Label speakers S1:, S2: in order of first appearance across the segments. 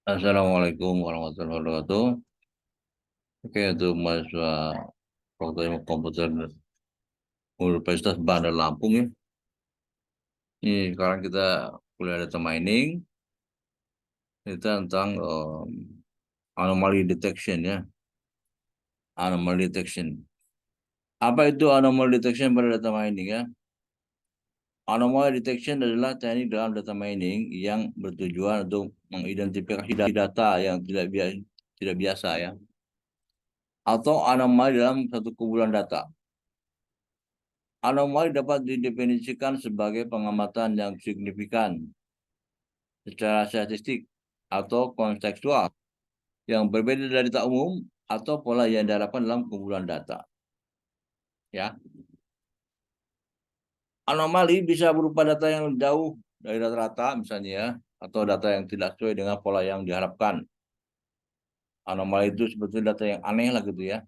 S1: Assalamualaikum warahmatullahi wabarakatuh. Oke, untuk mahasiswa Fakultas Ilmu Komputer Universitas Bandar Lampung ya. Ini sekarang kita kuliah data mining, itu tentang anomaly detection ya. Anomaly detection. Apa itu anomaly detection pada data mining ya? Anomaly detection adalah teknik dalam data mining yang bertujuan untuk mengidentifikasi data yang tidak biasa ya, atau anomali dalam satu kumpulan data. Anomali dapat didefinisikan sebagai pengamatan yang signifikan secara statistik atau kontekstual yang berbeda dari data umum atau pola yang diharapkan dalam kumpulan data. Ya, anomali bisa berupa data yang jauh dari rata-rata misalnya ya, atau data yang tidak sesuai dengan pola yang diharapkan. Anomali itu sebetulnya data yang aneh lah gitu ya.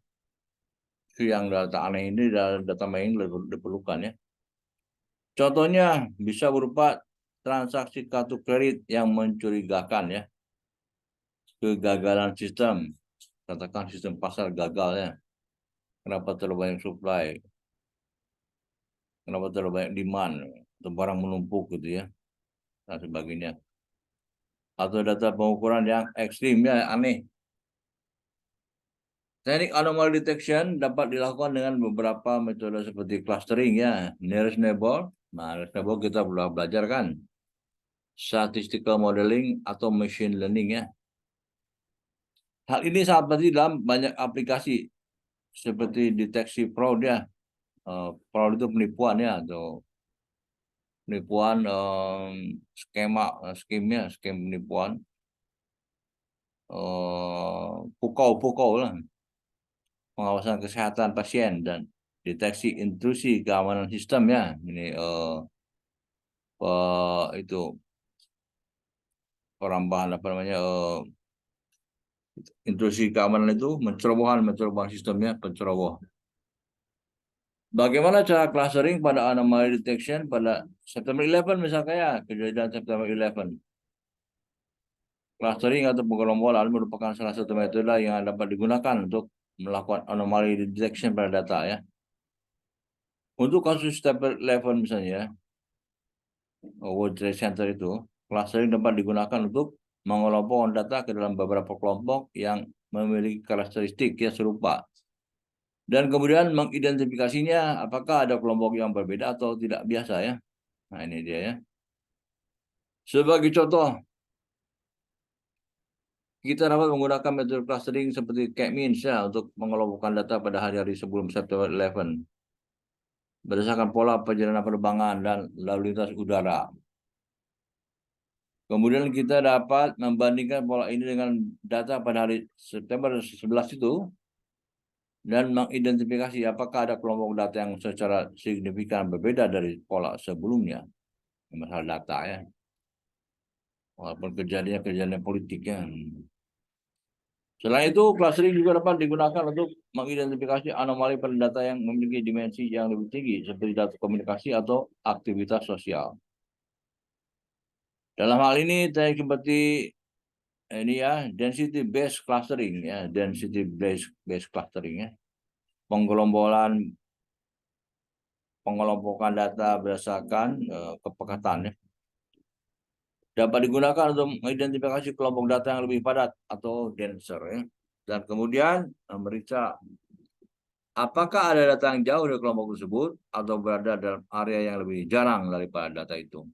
S1: Yang data aneh ini data mining diperlukan ya. Contohnya bisa berupa transaksi kartu kredit yang mencurigakan ya, kegagalan sistem, katakan sistem pasar gagal ya, kenapa terlalu banyak supply, kenapa terlalu banyak demand, atau barang menumpuk gitu ya, dan sebagainya. Atau data pengukuran yang ekstrim ya, aneh. Teknik anomaly detection dapat dilakukan dengan beberapa metode seperti clustering ya, nearest neighbor. Nah, nearest neighbor kita belum belajar kan, statistical modeling atau machine learning ya. Hal ini sangat penting dalam banyak aplikasi seperti deteksi fraud ya. Fraud itu penipuan ya, atau penipuan skema penipuan, pukau lah, pengawasan kesehatan pasien dan deteksi intrusi keamanan sistem ya. Ini itu perambahan apa namanya, intrusi keamanan itu mencerobohan sistemnya, penceroboh. Bagaimana cara clustering pada anomaly detection pada September 11 misalnya ya, kejadian September 11. Clustering atau penggerombolan merupakan salah satu metode yang dapat digunakan untuk melakukan anomaly detection pada data ya. Untuk kasus September 11 misalnya, World Trade Center itu, clustering dapat digunakan untuk mengelompokkan data ke dalam beberapa kelompok yang memiliki karakteristik yang serupa. Dan kemudian mengidentifikasinya apakah ada kelompok yang berbeda atau tidak biasa ya. Nah ini dia ya. Sebagai contoh, kita dapat menggunakan metode clustering seperti K-means ya untuk mengelompokkan data pada hari-hari sebelum September 11 berdasarkan pola perjalanan penerbangan dan lalu lintas udara. Kemudian kita dapat membandingkan pola ini dengan data pada hari September 11 itu dan mengidentifikasi apakah ada kelompok data yang secara signifikan berbeda dari pola sebelumnya. Masalah data ya. Walaupun kejadian politiknya. Selain itu, clustering juga dapat digunakan untuk mengidentifikasi anomali pada data yang memiliki dimensi yang lebih tinggi, seperti data komunikasi atau aktivitas sosial. Dalam hal ini, teknik seperti ini ya, density based clustering ya, density based clustering ya, penggelombolan pengelompokan data berdasarkan kepekatan ya, dapat digunakan untuk mengidentifikasi kelompok data yang lebih padat atau denser ya, dan kemudian memeriksa apakah ada data yang jauh dari kelompok tersebut atau berada dalam area yang lebih jarang daripada data itu.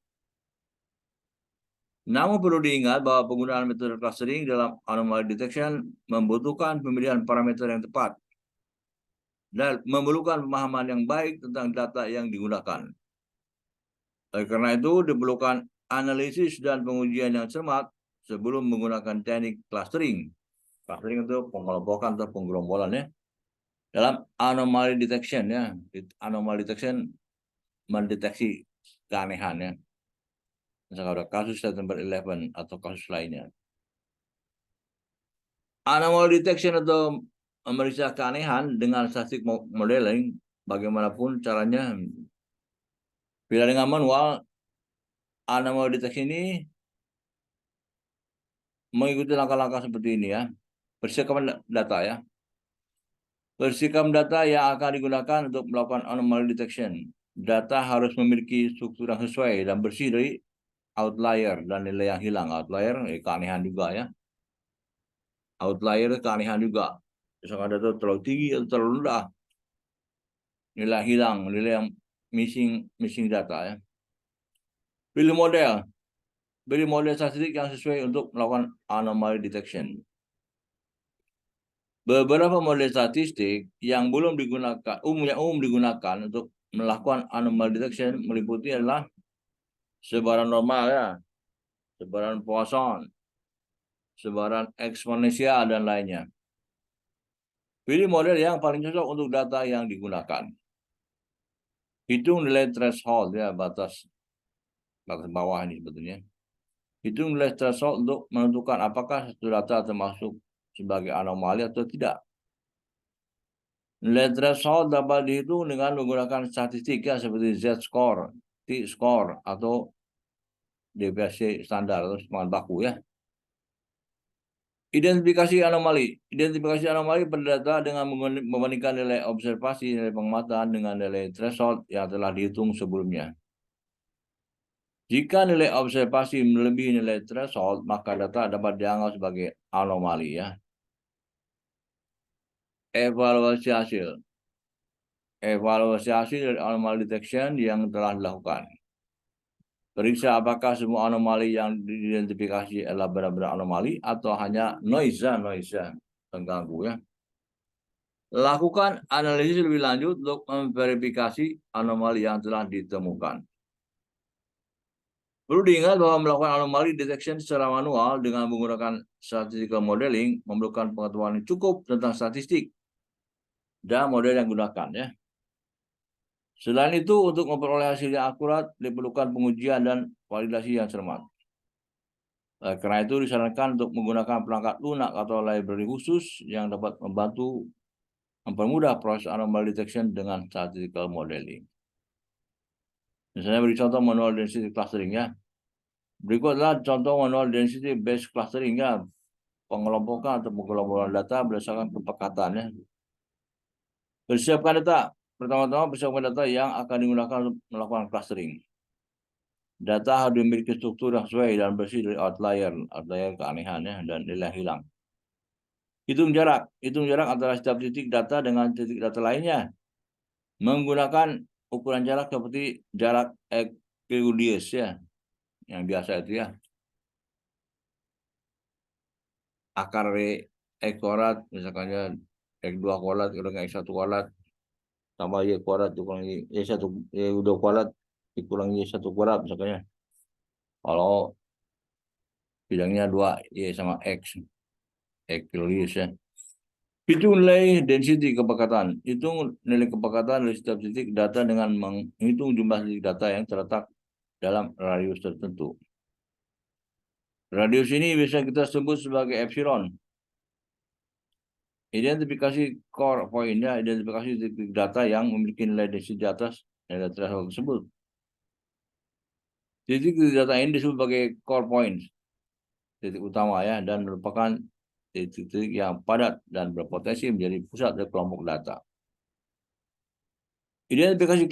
S1: Namun perlu diingat bahwa penggunaan metode clustering dalam anomaly detection membutuhkan pemilihan parameter yang tepat dan memerlukan pemahaman yang baik tentang data yang digunakan. Oleh karena itu, diperlukan analisis dan pengujian yang cermat sebelum menggunakan teknik clustering. Clustering itu pengelompokan atau penggerombolan ya. Dalam anomaly detection ya. Anomaly detection mendeteksi keanehan ya. Misalkan ada kasus September 11 atau kasus lainnya. Anomaly detection atau memeriksa keanehan dengan statistik modeling, bagaimanapun caranya, bila dengan manual, anomaly detection ini mengikuti langkah-langkah seperti ini ya. Persiapkan data ya. Persiapkan data yang akan digunakan untuk melakukan anomaly detection. Data harus memiliki struktur yang sesuai dan bersih dari outlier dan nilai yang hilang. Outlier keanehan juga ya. Outlier keanehan juga. Misalkan data terlalu tinggi atau terlalu rendah. Nilai hilang, nilai yang missing data ya. Pilih model. Beri model statistik yang sesuai untuk melakukan anomaly detection. Beberapa model statistik yang belum digunakan, umum digunakan untuk melakukan anomaly detection meliputi adalah sebaran normal ya, sebaran Poisson, sebaran eksponensial, dan lainnya. Pilih model yang paling cocok untuk data yang digunakan. Hitung nilai threshold ya, batas bawah ini sebetulnya. Hitung nilai threshold untuk menentukan apakah satu data termasuk sebagai anomali atau tidak. Nilai threshold dapat dihitung dengan menggunakan statistik ya, seperti Z-score, T-score, atau deviasi standar atau semangat baku ya. Identifikasi anomali. Identifikasi anomali pada data dengan membandingkan nilai observasi, nilai pengamatan dengan nilai threshold yang telah dihitung sebelumnya. Jika nilai observasi melebihi nilai threshold, maka data dapat dianggap sebagai anomali ya. Evaluasi hasil. Evaluasi hasil dari anomaly detection yang telah dilakukan. Periksa apakah semua anomali yang diidentifikasi adalah benar-benar anomali atau hanya noise pengganggu ya. Lakukan analisis lebih lanjut untuk memverifikasi anomali yang telah ditemukan. Perlu diingat bahwa melakukan anomali detection secara manual dengan menggunakan statistical modeling memerlukan pengetahuan yang cukup tentang statistik dan model yang digunakan ya. Selain itu, untuk memperoleh hasil yang akurat, diperlukan pengujian dan validasi yang cermat. Karena itu, disarankan untuk menggunakan perangkat lunak atau library khusus yang dapat membantu mempermudah proses anomaly detection dengan statistical modeling. Misalnya beri contoh manual density clustering ya. Berikut adalah contoh manual density based clustering ya. Pengelompokan atau penggelompokan data berdasarkan kepekatannya. Persiapkan data. Pertama-tama persiapkan data yang akan digunakan untuk melakukan clustering. Data harus memiliki struktur yang sesuai dan bersih dari outlier keanehannya dan nilai hilang. Hitung jarak antara setiap titik data dengan titik data lainnya. Menggunakan ukuran jarak seperti jarak Euclidean ya, yang biasa itu ya. Akar X kuadrat, misalkannya X2 kuadrat, X1 kuadrat, tambah Y kuadrat, dikurangi Y1, Y2 kuadrat, dikurangi Y1 kuadrat, misalkannya. Kalau bidangnya 2, Y sama X, Euclidean ya. Hitung nilai density kepekatan. Hitung nilai kepekatan dari setiap titik data dengan menghitung jumlah titik data yang terletak dalam radius tertentu. Radius ini bisa kita sebut sebagai epsilon. Identifikasi core point-nya, identifikasi titik data yang memiliki nilai density di atas nilai threshold tersebut. Titik data ini disebut sebagai core point, titik utama ya, dan merupakan titik yang padat dan berpotensi menjadi pusat dari kelompok data. Identifikasi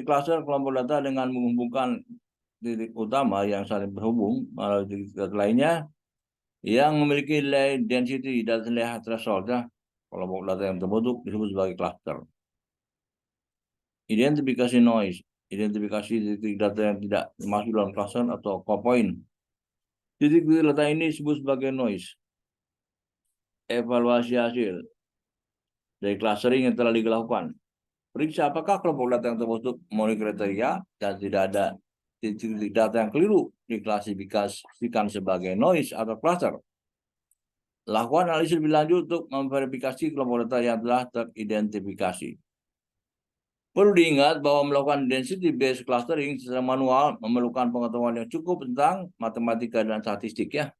S1: cluster kelompok data dengan menghubungkan titik utama yang saling berhubung melalui titik data lainnya yang memiliki nilai density dan nilai threshold ya. Kelompok data yang terbentuk disebut sebagai cluster. Identifikasi noise, identifikasi titik data yang tidak masuk dalam cluster atau core point. Titik data ini disebut sebagai noise. Evaluasi hasil dari clustering yang telah dilakukan. Periksa apakah kelompok data yang terbentuk memenuhi kriteria dan tidak ada titik data yang keliru diklasifikasikan sebagai noise atau cluster. Lakukan analisis lebih lanjut untuk memverifikasi kelompok data yang telah teridentifikasi. Perlu diingat bahwa melakukan density based clustering secara manual memerlukan pengetahuan yang cukup tentang matematika dan statistik ya.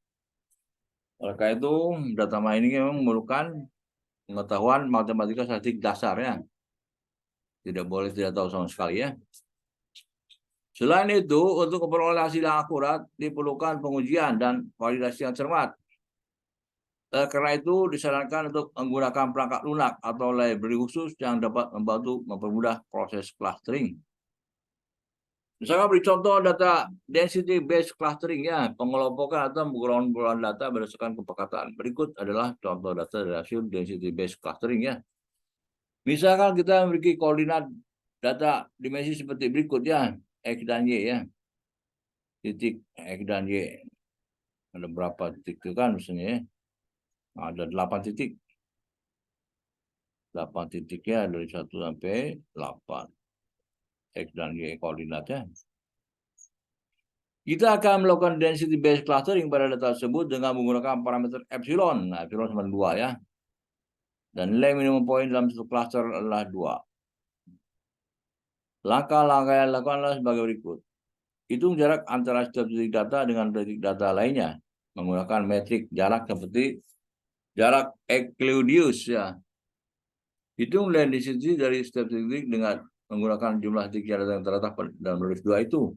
S1: Oleh karena itu, data mining memang memerlukan pengetahuan matematika statistik dasar ya. Tidak boleh tidak tahu sama sekali ya. Selain itu, untuk memperoleh hasil yang akurat, diperlukan pengujian dan validasi yang cermat. Karena itu, disarankan untuk menggunakan perangkat lunak atau library khusus yang dapat membantu mempermudah proses clustering. Misalkan beri contoh data density based clustering ya, pengelompokan atau pengumpulan data berdasarkan kepekatan. Berikut adalah contoh data dari hasil density based clustering ya. Misalkan kita memiliki koordinat data dimensi seperti berikut ya, X dan Y ya. Titik X dan Y. Ada berapa titik itu kan misalnya ya. Ada 8 titik. 8 titiknya dari 1 sampai 8. X dan Y koordinatnya. Kita akan melakukan density based clustering pada data tersebut dengan menggunakan parameter epsilon. Nah, epsilon sama 2 ya. Dan nilai minimum point dalam satu cluster adalah 2. Langkah-langkah yang dilakukan adalah sebagai berikut. Hitung jarak antara setiap titik data dengan titik data lainnya. Menggunakan metrik jarak seperti jarak Euclideus ya. Hitung nilai density dari setiap titik dengan menggunakan jumlah titik data yang terletak dalam radius 2 itu.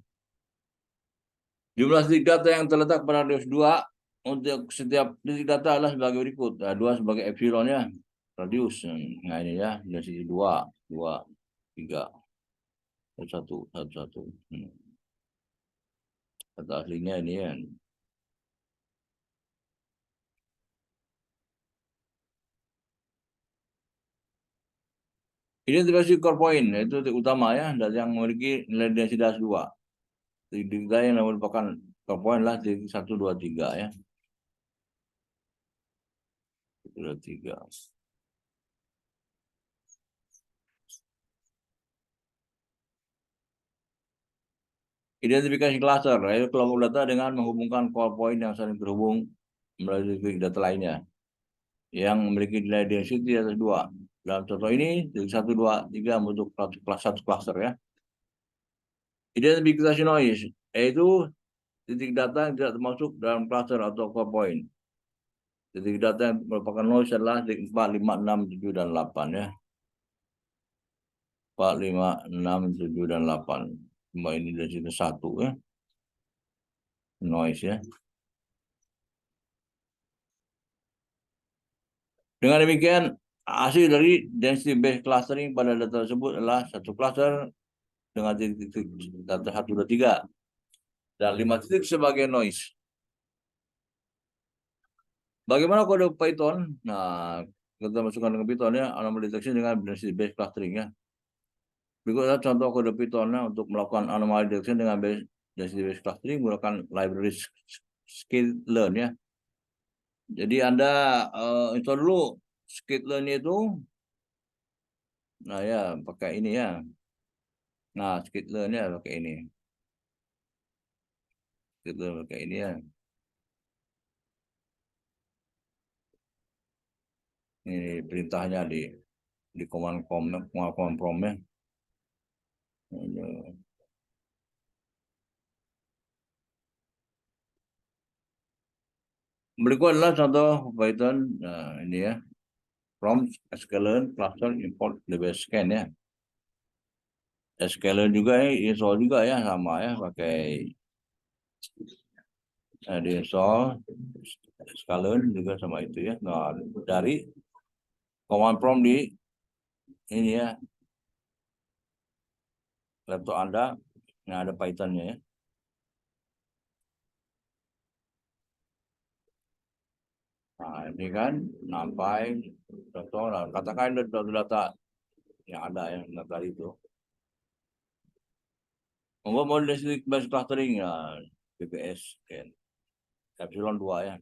S1: Jumlah titik data yang terletak pada radius 2 untuk setiap titik data adalah sebagai berikut. Nah, 2 sebagai epsilonnya, radius. Nah ini ya, density 2, 2, 3, 1, 1, 1. Kata aslinya ini ya. Identifikasi core point, yaitu titik utama ya, dan yang memiliki nilai densitas 2. Titik yang merupakan core point lah titik 1, 2, 3 ya. 2, 3. Identifikasi cluster, yaitu kelompok data dengan menghubungkan core point yang saling terhubung melalui titik data lainnya yang memiliki nilai density di atas 2. Dalam contoh ini, titik 1, 2, 3 membentuk satu cluster ya. Identifikasi noise, yaitu titik data yang tidak termasuk dalam cluster atau core point. Titik data yang merupakan noise adalah titik 4, 5, 6, 7, dan 8 ya. 4, 5, 6, 7, dan 8. Cuma ini dari situ 1 ya. Noise ya. Dengan demikian, hasil dari density based clustering pada data tersebut adalah satu cluster dengan titik data 1, 2, 3. Dan 5 titik sebagai noise. Bagaimana kode Python? Nah, kita masukkan ke Python ya, anomaly detection dengan density based clustering ya. Berikut adalah contoh kode Python untuk melakukan anomaly detection dengan density based clustering menggunakan library sklearn ya. Jadi Anda install dulu sklearn itu. Nah ya, pakai ini ya. Nah, sklearn ya pakai ini. Sklearn pakai ini ya. Ini perintahnya di command prompt ya. Berikut adalah contoh Python. Nah, ini ya. Prompt sklearn cluster import dbscan ya. Sklearn juga ya, install juga ya sama ya pakai di install sklearn juga sama itu ya. Nah, dari command prompt di ini ya laptop Anda yang ada Pythonnya ya. Nah, ini kan sampai contoh, katakan data yang ada yang data itu. Membuat model density based clustering ya, BPS kan. Epsilon 2 ya.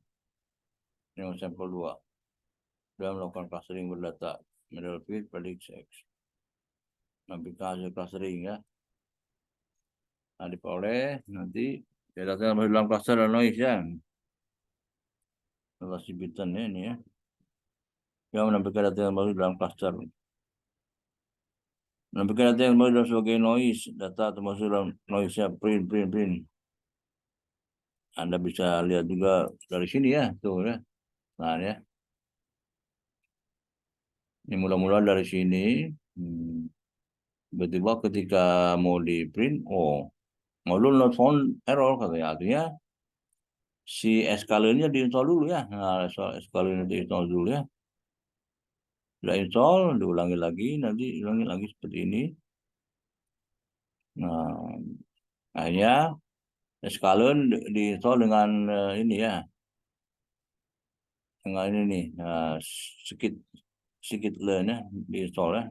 S1: Ini sampel 2. Dalam melakukan clustering berdata middle fit prediksi X. Nampilkan hasil clustering ya. Nah, diperoleh nanti data yang masuk dalam cluster dan noise ya. Relasi Python ya ini ya. Yang menampilkan data yang masuk dalam cluster. Menampilkan data yang masuk dalam sebagai noise. Data termasuk dalam noise ya. Print. Anda bisa lihat juga dari sini ya. Tuh ya. Nah ya. Ini mula-mula dari sini. Tiba-tiba ketika mau di print, oh Modul not found error katanya. Artinya si SKLin-nya diinstal dulu ya. Nah, SKLin-nya diinstal dulu ya. Sudah install, diulangi lagi, nanti diulangi lagi seperti ini. Nah, akhirnya SKLin diinstal dengan ini ya. Dengan ini nih, sedikit sedikit learn ya, diinstal ya.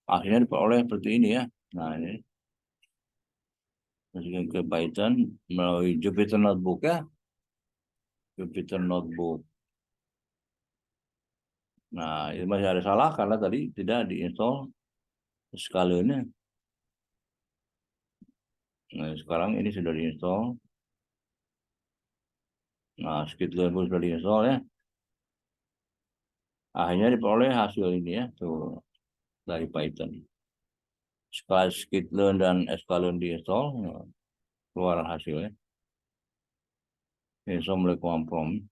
S1: Akhirnya diperoleh seperti ini ya. Nah, ini masukin ke Python melalui Jupyter Notebook ya. Jupyter Notebook. Nah, ini masih ada salah karena tadi tidak diinstal sekaliannya. Nah, sekarang ini sudah diinstal. Nah, Skitlearn pun sudah diinstal ya. Akhirnya diperoleh hasil ini ya, tuh dari Python. Setelah Skitlearn dan sklearn diinstal, nah, keluar hasilnya. Ini mulai prompt.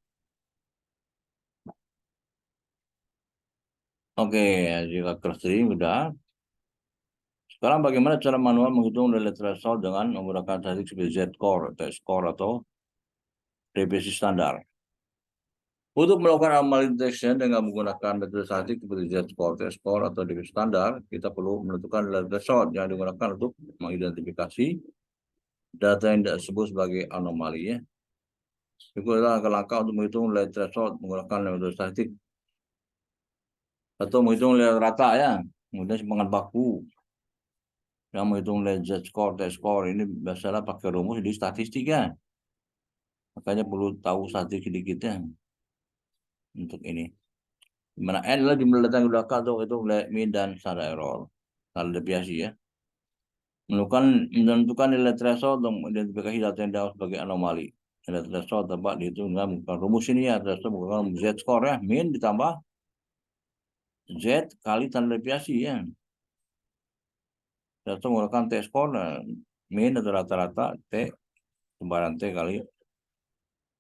S1: Oke, jika clustering udah. Sekarang bagaimana cara manual menghitung related threshold dengan menggunakan statistik seperti Z-score, T-score, atau revisi standar. Untuk melakukan anomaly detection dengan menggunakan metode statistik seperti Z-score, T-score, atau revisi standar, kita perlu menentukan related threshold yang digunakan untuk mengidentifikasi data yang disebut sebagai anomali. Ya. Itu adalah langkah untuk menghitung related threshold menggunakan metode statistik atau menghitung related rata ya, kemudian simpangan baku. Yang menghitung Z-score, T-score ini biasalah pakai rumus di statistik ya. Makanya perlu tahu statistik sedikitnya untuk ini. Dimana N adalah jumlah data yang digunakan untuk itu mean dan standar error. Standar deviasi ya. Menentukan nilai threshold untuk mengidentifikasi data yang dianggap sebagai anomali. Nilai threshold dapat dihitung dengan menggunakan rumus ini ya. Threshold menggunakan Z-score ya. Mean ditambah Z kali standar deviasi ya. Threshold menggunakan T-score. Nah, mean atau rata-rata T sebaran T kali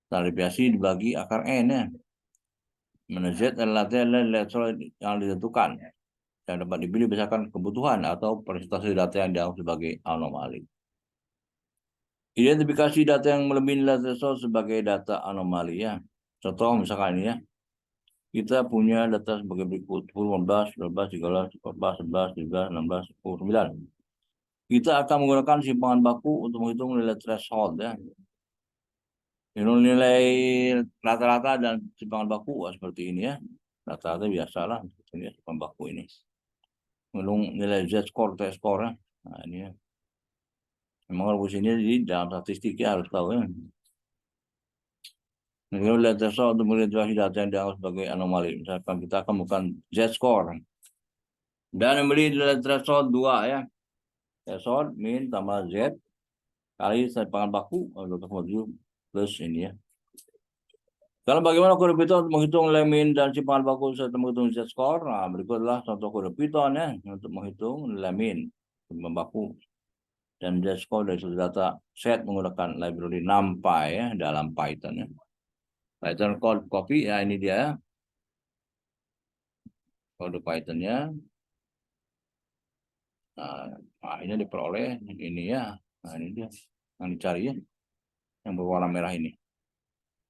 S1: standar deviasi dibagi akar N ya. Mana Z adalah nilai threshold yang ditentukan. Yang dapat dipilih berdasarkan kebutuhan atau presentasi data yang dianggap sebagai anomali. Identifikasi data yang melebihi nilai threshold sebagai data anomali ya. Contoh misalkan ini ya. Kita punya data sebagai berikut 10, 15, 12, 13, 14, 11, 13, 16, 10, 9. Kita akan menggunakan simpangan baku untuk menghitung nilai threshold ya. Nilai rata-rata dan simpangan baku seperti ini ya. Rata-rata biasalah ini simpangan baku ini. Menghitung nilai Z-score, T-score ya. Nah ini ya. Memang rumus ini di dalam statistiknya harus tahu ya. Nilai threshold untuk mengidentifikasi data yang dianggap sebagai anomali. Misalkan kita akan bukan Z-score. Dan memberi nilai threshold 2 ya. Threshold min tambah Z kali simpangan baku 27 plus ini ya. Kalau bagaimana kode Python untuk menghitung nilai min dan simpangan baku serta menghitung Z-score? Nah, berikut adalah contoh kode Python ya untuk menghitung nilai min, simpangan baku, dan Z-score dari suatu data set menggunakan library NumPy ya dalam Python ya. Python code copy ya ini dia ya. Kode Pythonnya. Nah, akhirnya diperoleh ini ya. Nah, ini dia yang dicari ya. Yang berwarna merah ini.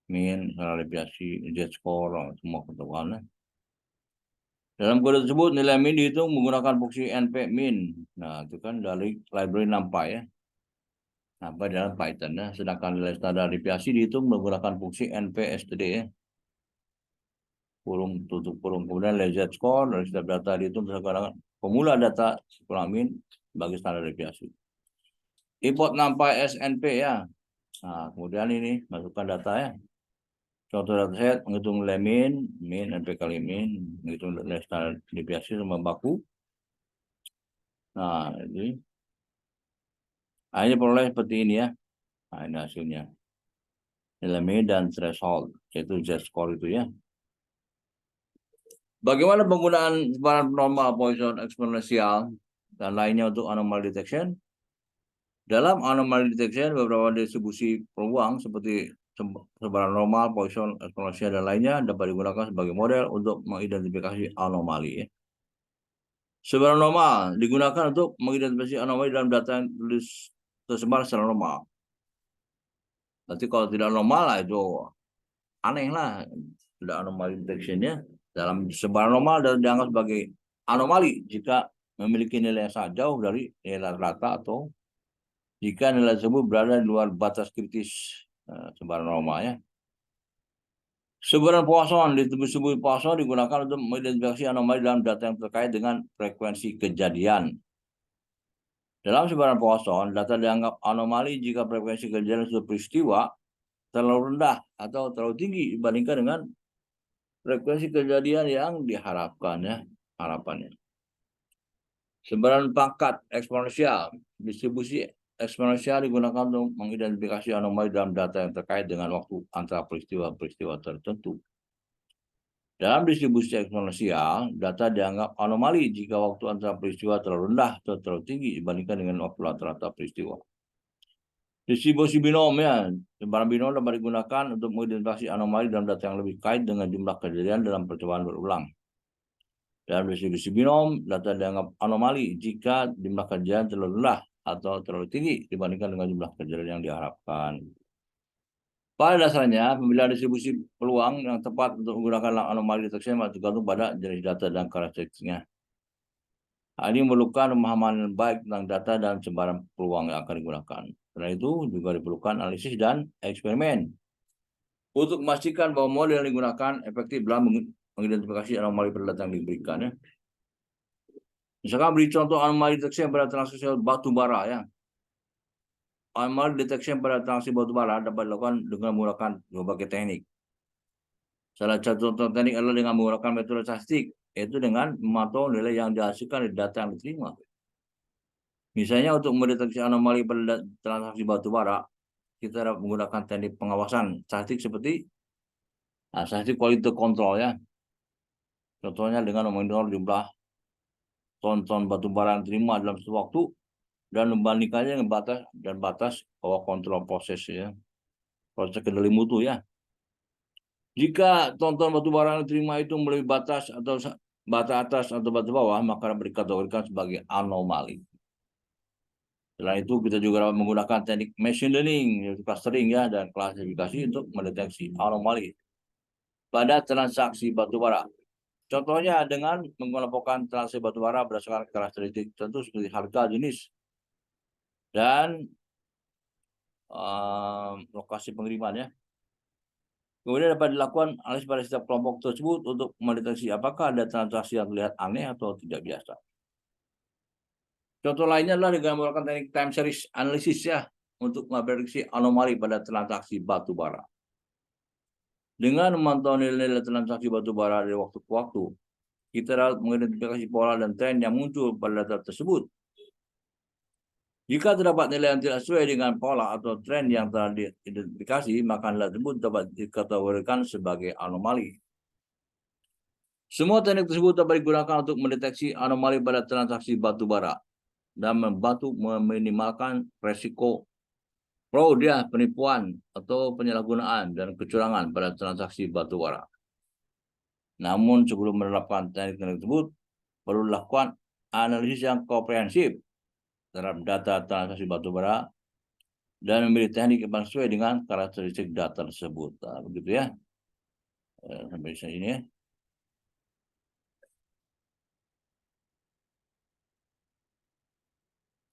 S1: Min, skala deviasi, Z-score, semua ketentuannya. Dalam kode tersebut nilai min dihitung menggunakan fungsi npmin. Nah, itu kan dari library NumPy ya. NumPy dalam Python ya. Sedangkan nilai standar deviasi dihitung menggunakan fungsi npstd ya. Kurung tutup kurung. Kemudian nilai Z-score dari setiap data dihitung berdasarkan formula data kurang min bagi standar deviasi. Import NumPy snp ya. Nah, kemudian ini masukkan data ya. Contoh dataset menghitung nilai min, NP kali min, menghitung nilai standar deviasi sama baku. Nah, ini hanya peroleh seperti ini ya. Nah, ini hasilnya. Nilai min dan threshold, yaitu Z-score itu ya. Bagaimana penggunaan sebaran normal, Poisson, eksponensial, dan lainnya untuk anomaly detection? Dalam anomaly detection, beberapa distribusi peluang seperti sebaran normal, Poisson, eksponensial, dan lainnya dapat digunakan sebagai model untuk mengidentifikasi anomali. Ya. Sebaran normal digunakan untuk mengidentifikasi anomali dalam data yang tulis tersebar secara normal. Berarti kalau tidak normal lah itu aneh lah, tidak anomali detection-nya. Dalam sebaran normal dan dianggap sebagai anomali jika memiliki nilai yang sangat jauh dari nilai rata atau jika nilai tersebut berada di luar batas kritis sebaran normalnya. Sebaran Poisson disebut Poisson digunakan untuk mengidentifikasi anomali dalam data yang terkait dengan frekuensi kejadian. Dalam sebaran Poisson, data dianggap anomali jika frekuensi kejadian suatu peristiwa terlalu rendah atau terlalu tinggi dibandingkan dengan frekuensi kejadian yang diharapkan ya, harapannya. Sebaran pangkat eksponensial, distribusi eksponensial digunakan untuk mengidentifikasi anomali dalam data yang terkait dengan waktu antara peristiwa-peristiwa tertentu. Dalam distribusi eksponensial, data dianggap anomali jika waktu antara peristiwa terlalu rendah atau terlalu tinggi dibandingkan dengan waktu rata-rata peristiwa. Distribusi binom ya, sebaran binom dapat digunakan untuk mengidentifikasi anomali dalam data yang lebih kait dengan jumlah kejadian dalam percobaan berulang. Dalam distribusi binom, data dianggap anomali jika jumlah kejadian terlalu rendah atau terlalu tinggi dibandingkan dengan jumlah kejadian yang diharapkan. Pada dasarnya, pemilihan distribusi peluang yang tepat untuk menggunakan anomali deteksi tergantung pada jenis data dan karakteristiknya. Hal ini memerlukan pemahaman baik tentang data dan sebaran peluang yang akan digunakan. Karena itu juga diperlukan analisis dan eksperimen untuk memastikan bahwa model yang digunakan efektif dalam mengidentifikasi anomali pada data yang diberikan. Ya. Misalkan beri contoh anomali deteksi pada transaksi batu bara ya. Anomali deteksi pada transaksi batu bara dapat dilakukan dengan menggunakan berbagai teknik. Salah satu contoh teknik adalah dengan menggunakan metode statistik, yaitu dengan memantau nilai yang dihasilkan dari data yang diterima. Misalnya untuk mendeteksi anomali pada transaksi batu bara, kita dapat menggunakan teknik pengawasan statistik seperti statistik quality control ya. Contohnya dengan memonitor jumlah ton-ton batu bara yang diterima dalam suatu waktu dan membandingkannya dengan batas bawah kontrol proses ya. Proses kendali mutu ya. Jika ton-ton batu bara yang diterima itu melebihi batas atau batas atas atau batas bawah, maka dapat dikategorikan sebagai anomali. Selain itu, kita juga dapat menggunakan teknik machine learning, yaitu clustering ya, dan klasifikasi untuk mendeteksi anomali pada transaksi batubara. Contohnya dengan mengelompokkan transaksi batubara berdasarkan karakteristik tertentu seperti harga, jenis, dan lokasi pengiriman ya. Kemudian dapat dilakukan analisis pada setiap kelompok tersebut untuk mendeteksi apakah ada transaksi yang terlihat aneh atau tidak biasa. Contoh lainnya adalah dengan menggunakan teknik time series analysis ya untuk memprediksi anomali pada transaksi batu bara. Dengan memantau nilai-nilai transaksi batu bara dari waktu ke waktu, kita dapat mengidentifikasi pola dan tren yang muncul pada data tersebut. Jika terdapat nilai yang tidak sesuai dengan pola atau tren yang telah diidentifikasi, maka nilai tersebut dapat dikategorikan sebagai anomali. Semua teknik tersebut dapat digunakan untuk mendeteksi anomali pada transaksi batu bara dan membantu meminimalkan resiko fraud ya, penipuan atau penyalahgunaan dan kecurangan pada transaksi batubara. Namun sebelum menerapkan teknik tersebut, perlu dilakukan analisis yang komprehensif terhadap data transaksi batubara dan memilih teknik yang sesuai dengan karakteristik data tersebut. Nah, begitu ya. Sampai sini ya.